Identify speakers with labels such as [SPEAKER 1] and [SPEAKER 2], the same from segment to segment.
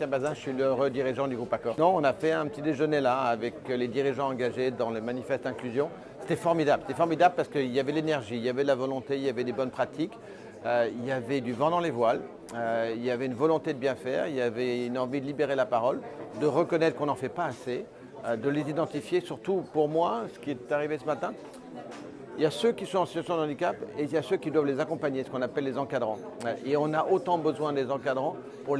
[SPEAKER 1] Bazin, je suis l'heureux dirigeant du groupe Accor. Non, on a fait un petit déjeuner là avec les dirigeants engagés dans le manifeste inclusion. C'était formidable parce qu'il y avait l'énergie, il y avait la volonté, il y avait des bonnes pratiques, il y avait du vent dans les voiles, il y avait une volonté de bien faire, il y avait une envie de libérer la parole, de reconnaître qu'on n'en fait pas assez, de les identifier. Surtout pour moi, ce qui est arrivé ce matin, il y a ceux qui sont en situation de handicap et il y a ceux qui doivent les accompagner, ce qu'on appelle les encadrants. Et on a autant besoin des encadrants pour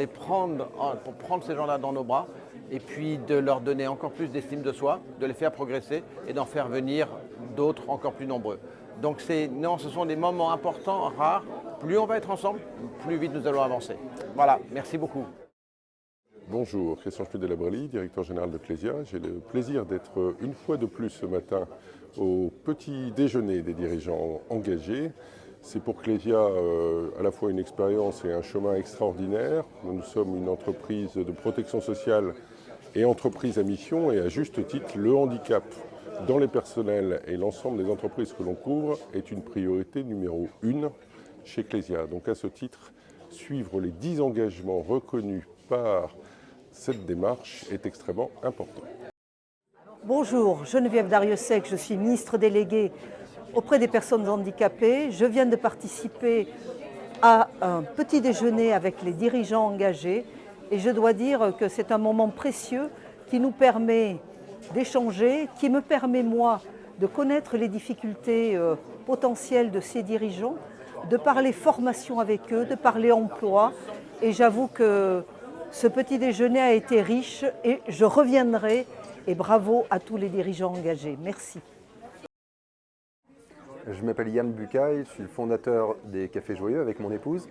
[SPEAKER 1] prendre ces gens-là dans nos bras et puis de leur donner encore plus d'estime de soi, de les faire progresser et d'en faire venir d'autres encore plus nombreux. Donc ce sont des moments importants, rares. Plus on va être ensemble, plus vite nous allons avancer. Voilà, merci beaucoup.
[SPEAKER 2] Bonjour, Christian Schmidt-Delabrelli, directeur général de Clésia. J'ai le plaisir d'être une fois de plus ce matin au petit déjeuner des dirigeants engagés. C'est pour Clésia à la fois une expérience et un chemin extraordinaire. Nous sommes une entreprise de protection sociale et entreprise à mission, et à juste titre, le handicap dans les personnels et l'ensemble des entreprises que l'on couvre est une priorité numéro 1 chez Clésia. Donc à ce titre, suivre les 10 engagements reconnus par cette démarche est extrêmement important.
[SPEAKER 3] Bonjour, Geneviève Darrieussecq, je suis ministre déléguée auprès des personnes handicapées. Je viens de participer à un petit déjeuner avec les dirigeants engagés et je dois dire que c'est un moment précieux qui nous permet d'échanger, qui me permet moi de connaître les difficultés potentielles de ces dirigeants, de parler formation avec eux, de parler emploi, et j'avoue que ce petit déjeuner a été riche et je reviendrai. Et bravo à tous les dirigeants engagés. Merci.
[SPEAKER 4] Je m'appelle Yann Bucaille, je suis le fondateur des Cafés Joyeux avec mon épouse.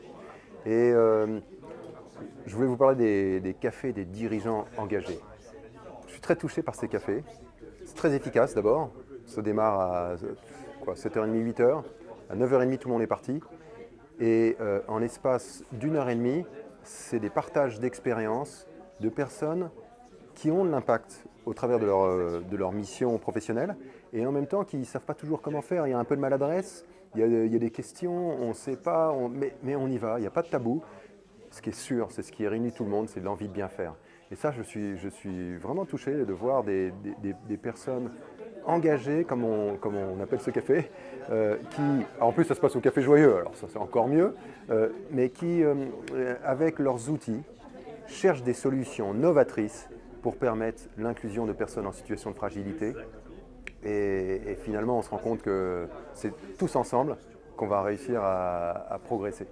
[SPEAKER 4] Et je voulais vous parler des cafés des dirigeants engagés. Je suis très touché par ces cafés. C'est très efficace d'abord. Ça démarre à 7h30, 8h. À 9h30, tout le monde est parti. Et en l'espace d'1h30, c'est des partages d'expériences de personnes qui ont de l'impact au travers de leur mission professionnelle et en même temps qui ne savent pas toujours comment faire. Il y a un peu de maladresse, il y a des questions, on ne sait pas, mais on y va, il n'y a pas de tabou. Ce qui est sûr, c'est ce qui réunit tout le monde, c'est l'envie de bien faire. Et ça, je suis vraiment touché de voir des personnes engagées, comme on appelle ce café, qui, en plus ça se passe au Café Joyeux, alors ça c'est encore mieux, mais qui, avec leurs outils, cherchent des solutions novatrices pour permettre l'inclusion de personnes en situation de fragilité. Et finalement, on se rend compte que c'est tous ensemble qu'on va réussir à progresser.